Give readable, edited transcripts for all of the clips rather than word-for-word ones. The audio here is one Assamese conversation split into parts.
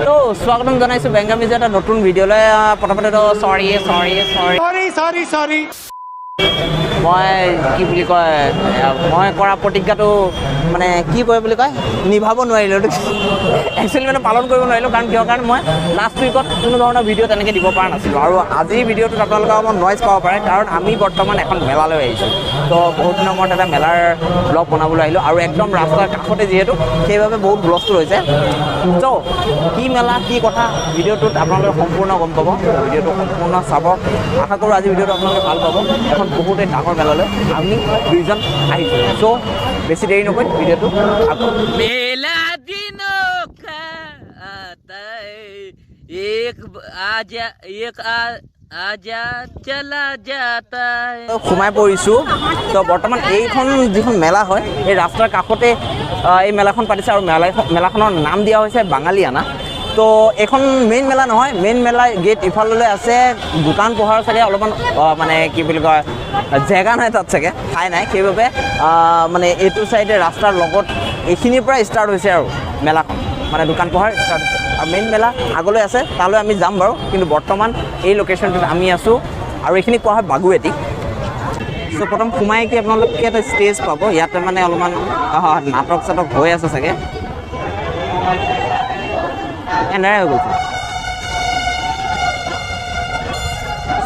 তো স্বাগতম জনাইছোঁ বেংগামিজ এটা নতুন ভিডিঅ'লৈ। প্ৰথমতে চৰি মই কি বুলি কয়, মই কৰা প্ৰতিজ্ঞাটো মানে কি কয় বুলি কয় নিভাব নোৱাৰিলোঁ। একচুৱেলি মানে পালন কৰিব নোৱাৰিলোঁ, কাৰণ কিয় কাৰণে মই লাষ্ট উইকত কোনো ধৰণৰ ভিডিঅ' তেনেকৈ দিব পৰা নাছিলোঁ। আৰু আজিৰ ভিডিঅ'টোত আপোনালোকে অকণমান নইজ পাব পাৰে, কাৰণ আমি বৰ্তমান এখন মেলালৈ আহিছোঁ। তো বহুত দিনৰ মূৰত এটা মেলাৰ ব্লগ বনাবলৈ আহিলোঁ, আৰু একদম ৰাস্তাৰ কাষতে যিহেতু, সেইবাবে বহুত হুলস্থুল হৈছে। ত' কি মেলা কি কথা ভিডিঅ'টোত আপোনালোকে সম্পূৰ্ণ গম পাব। ভিডিঅ'টো সম্পূৰ্ণ চাব, আশা কৰোঁ আজি ভিডিঅ'টো আপোনালোকে ভাল পাব। এখন বহুতেই ডাঙৰ মেলালৈ আমি দুইজন আহিছোঁ। চ' বেছি দেৰি নকৰি ভিডিঅ'টো আকৌ মেলা সোমাই পৰিছোঁ। তো বৰ্তমান এইখন যিখন মেলা হয়, এই ৰাস্তাৰ কাষতে এই মেলাখন পাতিছে, আৰু মেলাখনৰ নাম দিয়া হৈছে বাঙালিয়ানা। তো এইখন মেইন মেলা নহয়, মেইন মেলা গেট ইফাললৈ আছে। দোকান পোহাৰ চাগে অলপমান মানে কি বুলি কয় জেগা নাই, তাত চাগে ঠাই নাই, সেইবাবে মানে এইটো চাইডে ৰাস্তাৰ লগত এইখিনিৰ পৰা ষ্টাৰ্ট হৈছে আৰু মেলাখন, মানে দোকান পোহাৰ ষ্টাৰ্ট হৈছে। আৰু মেইন মেলা আগলৈ আছে, তালৈ আমি যাম বাৰু। কিন্তু বৰ্তমান এই লোকেশ্যনটোত আমি আছোঁ, আৰু এইখিনি কোৱা হয় বাগুৱেটি। চ' প্ৰথম সোমাই কি আপোনালোকে এটা ষ্টেজ পাব, ইয়াতে মানে অলপমান নাটক চাটক হৈ আছে চাগে, এনেৰে হৈ গৈছে।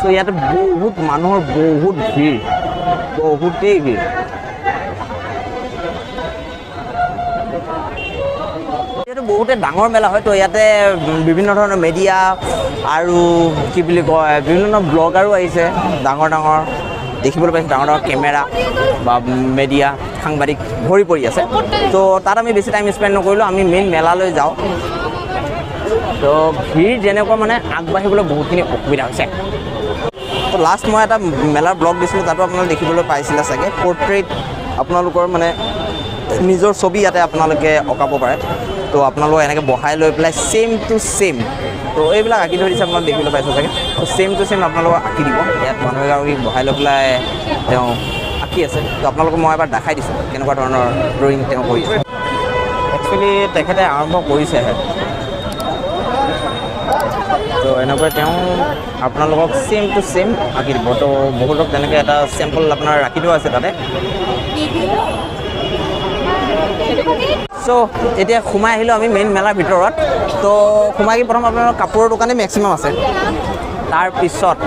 চ' ইয়াতে বহুত মানুহৰ বহুত ভিৰ, বহুতেই ভিৰ। এইটো বহুতে ডাঙৰ মেলা হয়, তো ইয়াতে বিভিন্ন ধৰণৰ মিডিয়া আৰু কি বুলি কয় বিভিন্ন ধৰণৰ ব্লগাৰো আহিছে। ডাঙৰ ডাঙৰ দেখিবলৈ পাইছোঁ, ডাঙৰ ডাঙৰ কেমেৰা বা মিডিয়া সাংবাদিক ভৰি পৰি আছে। তো তাত আমি বেছি টাইম স্পেণ্ড নকৰিলোঁ, আমি মেইন মেলালৈ যাওঁ। তো ভিৰ যেনেকুৱা মানে আগবাঢ়িবলৈ বহুতখিনি অসুবিধা হৈছে। তো লাষ্ট মই এটা মেলাৰ ব্লগ দিছিলোঁ, তাতো আপোনালোকে দেখিবলৈ পাইছিলে চাগে। পৰ্ট্ৰেইট আপোনালোকৰ মানে নিজৰ ছবি ইয়াতে আপোনালোকে অঁকাব পাৰে। তো আপোনালোকে এনেকৈ বহাই লৈ পেলাই ছেইম টু ছেইম, তো এইবিলাক আঁকি থৈ দিছে, আপোনালোকে দেখিবলৈ পাইছে চাগে। তো ছেইম টু ছেইম আপোনালোকক আঁকি দিব। ইয়াত মানুহ এগৰাকী বহাই লৈ পেলাই তেওঁ আঁকি আছে। তো আপোনালোকক মই এবাৰ দেখাই দিছোঁ কেনেকুৱা ধৰণৰ ড্ৰয়িং তেওঁ কৰিছে। একচুৱেলি তেখেতে আৰম্ভ কৰিছেহে। তো এনেকৈ তেওঁ আপোনালোকক ছেইম টু ছেইম আঁকি দিব। তো বহুতক তেনেকৈ এটা চেম্পল আপোনাৰ ৰাখি থোৱা আছে তাতে। চ' এতিয়া সোমাই আহিলোঁ আমি মেইন মেলাৰ ভিতৰত। তো সোমাই কি প্ৰথম আপোনাৰ কাপোৰৰ দোকানেই মেক্সিমাম আছে, তাৰপিছত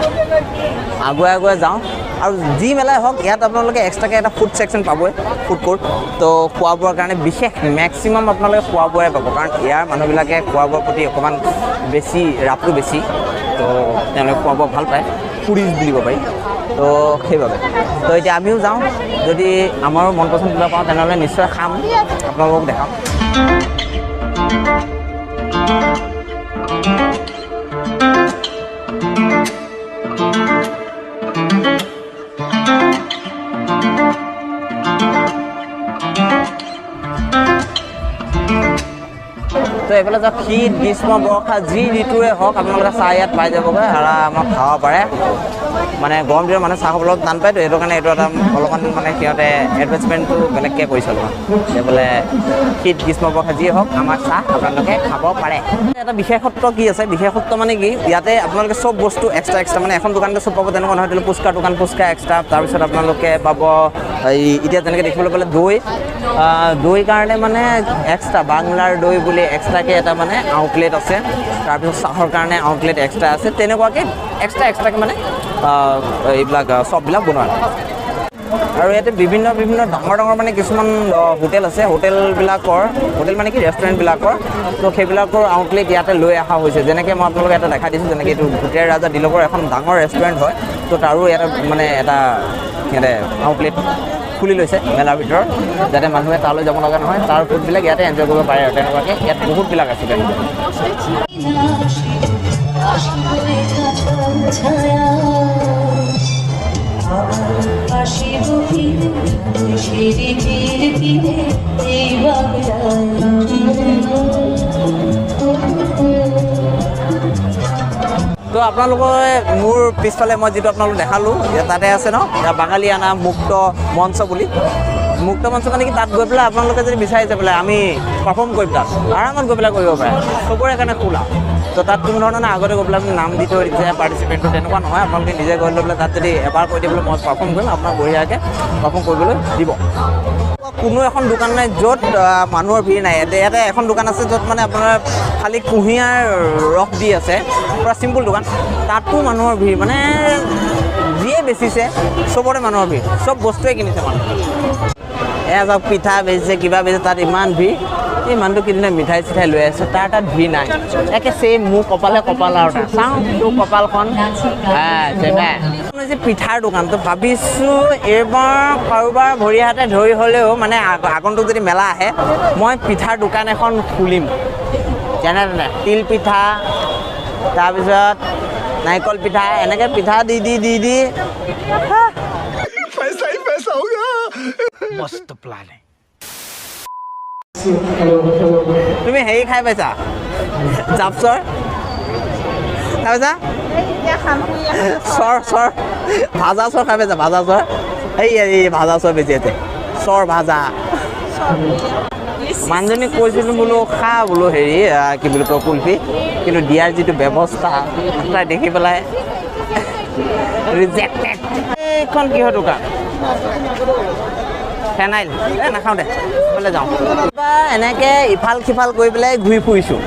আগুৱাই আগুৱাই যাওঁ। আৰু যি মেলাই হওক, ইয়াত আপোনালোকে এক্সট্ৰাকৈ এটা ফুড ছেকশ্যন পাবই, ফুড কোৰ্ট। তো খোৱা বোৱাৰ কাৰণে বিশেষ মেক্সিমাম আপোনালোকে খোৱা বোৱাই পাব, কাৰণ ইয়াৰ মানুহবিলাকে খোৱা বোৱাৰ প্ৰতি অকণমান বেছি ৰাপটো বেছি। তো তেওঁলোকে খোৱা বোৱা ভাল পায়, ফুৰিজ বুলিব পাৰি। তো সেইবাবে তো এতিয়া আমিও যাওঁ, যদি আমাৰো মন পচন্দ কিবা পাওঁ তেনেহ'লে নিশ্চয় খাম, আপোনালোকক দেখাম। তো এইফালে যাওক, শীত গ্ৰীষ্ম বৰ্ষা যি ঋতুৰে হওক আপোনালোকে চাহ ইয়াত পাই যাবগৈ, আৰামত খাব পাৰে। মানে গৰম দিনত মানে চাহ খাবলৈ টান পায়, তো সেইটো কাৰণে এইটো এটা অলপমান মানে সিহঁতে এডভাৰটাইজমেণ্টটো বেলেগকৈ কৰিছে অলপমান, যে বোলে শীত গ্ৰীষ্ম বৰ্ষা যি হওক আমাৰ চাহ আপোনালোকে খাব পাৰে। এটা বিশেষত্ব কি আছে, বিশেষত্ব মানে কি, ইয়াতে আপোনালোকে চব বস্তু এক্সট্ৰা মানে এখন দোকানতে চব পাব তেনেকুৱা নহয়। ধৰি লওক পুস্কাৰ দোকান, পুস্কাৰ এক্সট্ৰা। তাৰপিছত আপোনালোকে পাব এই এতিয়া যেনেকৈ দেখিবলৈ পালে দৈ কাৰণে মানে এক্সট্ৰা, বাংলাৰ দৈ বুলি এক্সট্ৰাকৈ এটা মানে আউটলেট আছে। তাৰপিছত চাহৰ কাৰণে আউটলেট এক্সট্ৰা আছে। তেনেকুৱাকৈ এক্সট্ৰাকৈ মানে এইবিলাক চববিলাক বনোৱা হয়। আৰু ইয়াতে বিভিন্ন ডাঙৰ ডাঙৰ মানে কিছুমান হোটেল আছে। হোটেল মানে কি ৰেষ্টুৰেণ্টবিলাকৰ, তো সেইবিলাকৰ আউটলেট ইয়াতে লৈ অহা হৈছে। যেনেকৈ মই আপোনালোকক এটা দেখাই দিছোঁ, যেনেকৈ এইটো ভূটিয়া ৰাজা দিলকৰ এখন ডাঙৰ ৰেষ্টুৰেণ্ট হয়। তো তাৰো ইয়াতে মানে এটা সিহঁতে আউটলেট খুলি লৈছে মেলাৰ ভিতৰত, যাতে মানুহে তালৈ যাব লগা নহয়, তাৰ ফুডবিলাক ইয়াতে এনজয় কৰিব পাৰে। আৰু তেনেকুৱাকৈ ইয়াত বহুতবিলাক আছে তেনেকৈ। তো আপোনালোকে মোৰ পিছফালে মই যিটো আপোনালোক দেখালোঁ, তাতে আছে ন বাঙালিয়ানা মুক্ত মঞ্চ বুলি। মুক্ত মঞ্চ মানে কি তাত গৈ পেলাই আপোনালোকে যদি বিচাৰিছে বোলে আমি পাৰফৰ্ম কৰিম তাত আৰামত গৈ পেলাই কৰিব পাৰে চবৰে কাৰণে খোলা তো তাত কোনো ধৰণৰ আগতে গৈ পেলাই আপুনি নাম দি থৈ দিছে পাৰ্টিচিপেণ্টটো তেনেকুৱা নহয় আপোনালোকে নিজে গৈ লৈ পেলাই তাত যদি এবাৰ কৈ দিয়ে বোলে মই পাৰফৰ্ম কৰিম আপোনাক বঢ়িয়াকৈ পাৰফৰ্ম কৰিবলৈ দিব কোনো এখন দোকান নাই য'ত মানুহৰ ভিৰ নাই ইয়াতে এখন দোকান আছে য'ত মানে আপোনাৰ খালি কুঁহিয়াৰ ৰস দি আছে পূৰা চিম্পুল দোকান তাতো মানুহৰ ভিৰ মানে যিয়ে বেচিছে চবৰে মানুহৰ ভিৰ চব বস্তুৱে কিনিছে মানুহ এয়া চাওক পিঠা বেচিছে কিবা বেচিছে তাত ইমান ভিৰ এই মানুহটো কিদিনা মিঠাই চিঠাই লৈ আছে তাৰ তাত ভিৰ নাই একে চেম মোৰ কপাল আৰু তাৰ চাওঁ তোৰ কপালখন যে পিঠাৰ দোকানটো ভাবিছোঁ এইবাৰ কাৰোবাৰ ভৰি হাতে ধৰি হ'লেও মানে আগন্তুক যদি মেলা আহে মই পিঠাৰ দোকান এখন খুলিম যেনে তেনে তিল পিঠা তাৰপিছত নাৰিকল পিঠা এনেকৈ পিঠা দি मस्त प्लान है তুমি হেৰি খাই পাইছা জাপচৰ খাই পাইছা চৰ ভাজা চৰ খাই পাইছা ভাজা চৰ এই ভাজা চৰ বেছি আছে চৰ ভাজা মানুহজনীক কৈছিলোঁ বোলো খা বোলো হেৰি কি বুলি কয় কুলফি কিন্তু দিয়াৰ যিটো ব্যৱস্থা তাই দেখি পেলাই ৰিজেক্টেড এইখন কিহৰ দোকান ফেনাইল নাখাওঁ দে বোলে যাওঁ এনেকৈ ইফাল সিফাল কৰি পেলাই ঘূৰি ফুৰিছোঁ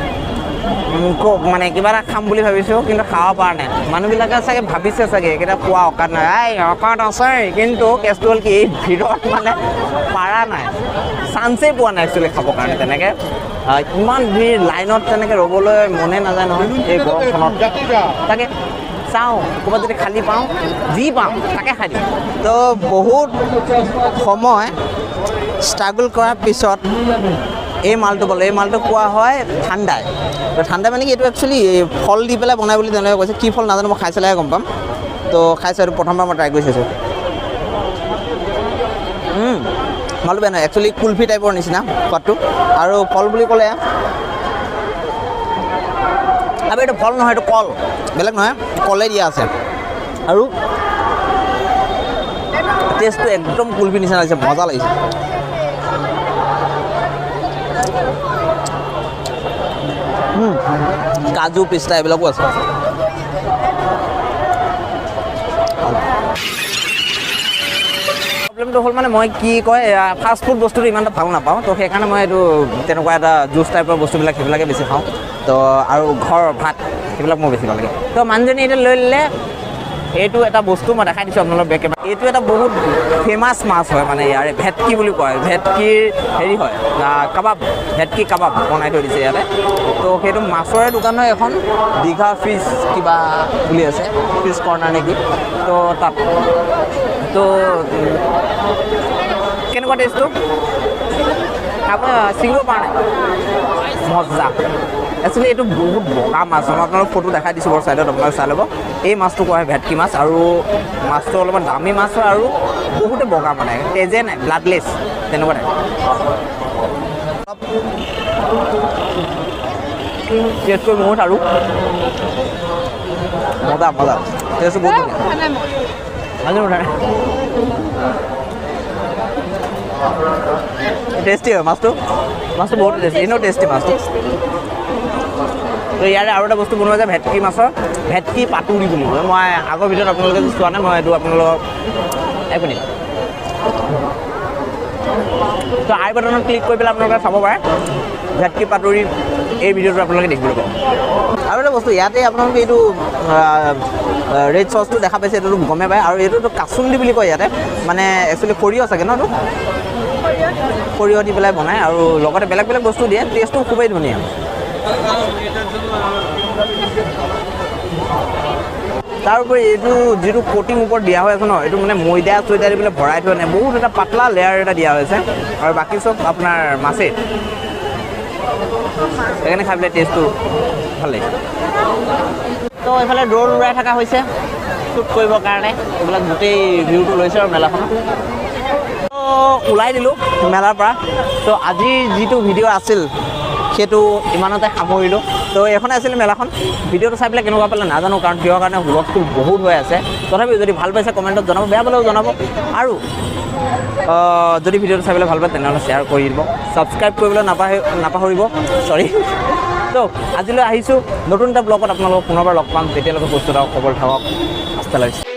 মানে কিবা এটা খাম বুলি ভাবিছোঁ কিন্তু খাব পৰা নাই মানুহবিলাকে চাগে ভাবিছে চাগে এইকেইটা পোৱা অকাত নাই অকাত আছে কিন্তু কেছটো হ'ল কি এই ভিৰত মানে পাৰা নাই চান্সেই পোৱা নাই একচুৱেলি খাবৰ কাৰণে তেনেকৈ ইমান ভিৰ লাইনত তেনেকৈ ৰ'বলৈ মনে নাযায় নহয় এই গৰমখনত তাকে চাওঁ ক'ৰবাত যদি খালী পাওঁ যি পাওঁ তাকে খাই দিওঁ তো বহুত সময় ষ্ট্ৰাগল কৰাৰ পিছত এই মালটো পালোঁ এই মালটো কোৱা হয় ঠাণ্ডাই তো ঠাণ্ডাই মানে কি এইটো একচুৱেলি ফল দি পেলাই বনাই বুলি তেওঁলোকে কৈছে কি ফল নাজানো মই খাই চালেহে গম পাম তো খাইছোঁ এইটো প্ৰথমবাৰ মই ট্ৰাই কৰি চাইছোঁ মালটো বেয়া নহয় একচুৱেলি কুলফি টাইপৰ নিচিনা সোৱাদটো আৰু ফল বুলি ক'লে আৰু এইটো ফল নহয় এইটো কল বেলেগ নহয় কলে দিয়া আছে আৰু টেষ্টটো একদম কুলফি নিচিনা লাগিছে মজা লাগিছে কাজু পিস্তা এইবিলাকো আছে প্ৰব্লেমটো হ'ল মানে মই কি কয় ফাষ্ট ফুড বস্তুটো ইমান এটা ভাল নাপাওঁ তো সেইকাৰণে মই এইটো তেনেকুৱা এটা জুচ টাইপৰ বস্তুবিলাক সেইবিলাকে বেছি খাওঁ তো আৰু ঘৰৰ ভাত সেইবিলাক মোৰ বেছি ভাল লাগে তো মানুহজনী এতিয়া লৈ ল'লে এইটো এটা বস্তু মই দেখাই দিছোঁ আপোনালোকক বেক কেমেৰা এইটো এটা বহুত ফেমাছ মাছ হয় মানে ইয়াৰে ভেটকি বুলি কয় ভেটকিৰ হেৰি হয় কাবাব ভেটকি কাবাব বনাই থৈ দিছে ইয়াতে তো সেইটো মাছৰে দোকান হয় এখন দীঘা ফিছ কিবা বুলি আছে ফিছ কৰ্ণাৰ নেকি তো তাত তো কেনেকুৱা টেষ্টটো খাব চিঙিব পৰা নাই মজা একচুৱেলি এইটো বহুত বগা মাছ মই আপোনালোক ফটো দেখাই দিছোঁ বাৰু ছাইডত আপোনালোকে চাই ল'ব এই মাছটো কোৱা হয় ভেটকি মাছ আৰু মাছটো অলপমান দামী মাছ হয় আৰু বহুতে বগা মানে তেজে নাই ব্লাডলেছ তেনেকুৱা টাইপ টেষ্টটো বহুত আৰু মজা টেষ্টটো বহুত ধুনীয়া টেষ্টি হয় মাছটো বহুত টেষ্টি এনেও টেষ্টি মাছটো তো ইয়াৰে আৰু এটা বস্তু বনোৱা যায় ভেটকি মাছৰ ভেটকি পাতুৰি বুলি কয় মই আগৰ ভিডিঅ'ত আপোনালোকে চোৱা নাই মই এইটো আপোনালোকক এক মিনিট তো আই বাটনত ক্লিক কৰি পেলাই আপোনালোকে চাব পাৰে ভেটকি পাতুৰি এই ভিডিঅ'টো আপোনালোকে দেখিবলৈ পাব আৰু এটা বস্তু ইয়াতে আপোনালোকে এইটো ৰেড চচটো দেখা পাইছে এইটোতো গমেই পায় আৰু এইটোতো কাচুন্দি বুলি কয় ইয়াতে মানে একচুৱেলি সৰিয়হ চাগে ন এইটো সৰিয়হ দি পেলাই বনায় আৰু লগতে বেলেগ বেলেগ বস্তু দিয়ে টেষ্টটো খুবেই ধুনীয়া তাৰোপৰি এইটো যিটো কোটিং ওপৰত দিয়া হৈ আছে ন এইটো মানে ময়দা চয়দা দি পেলাই ভৰাই থোৱা নাই বহুত এটা পাতলা লেয়াৰ এটা দিয়া হৈছে আৰু বাকী চব আপোনাৰ মাছেই সেইকাৰণে খাই পেলাই টেষ্টটো ভাল লাগে তো এইফালে দৌৰ উৰাই থকা হৈছে শ্বুট কৰিবৰ কাৰণে এইবিলাক গোটেই ভিউটো লৈছে আৰু মেলাখনত তো ওলাই দিলোঁ মেলাৰ পৰা তো আজিৰ যিটো ভিডিঅ' আছিল সেইটো ইমানতে সামৰিলোঁ তো এইখনে আছিল মেলাখন ভিডিঅ'টো চাই পেলাই কেনেকুৱা পালে নাজানো কাৰণ কিহৰ কাৰণে হুলস্থুল বহুত হৈ আছে তথাপিও যদি ভাল পাইছে কমেণ্টত জনাব বেয়া পালেও জনাব আৰু যদি ভিডিঅ'টো চাই পেলাই ভাল পায় তেনেহ'লে শ্বেয়াৰ কৰি দিব, ছাবস্ক্ৰাইব কৰিবলৈ নাপাহৰিব চৰি। তো আজিলৈ আহিছোঁ নতুন এটা ব্লগত আপোনালোকক পুনৰবাৰ লগ পাম, তেতিয়ালৈকে সুস্থ থাকক, খবৰ থাকক, আস্থা লাগিছে।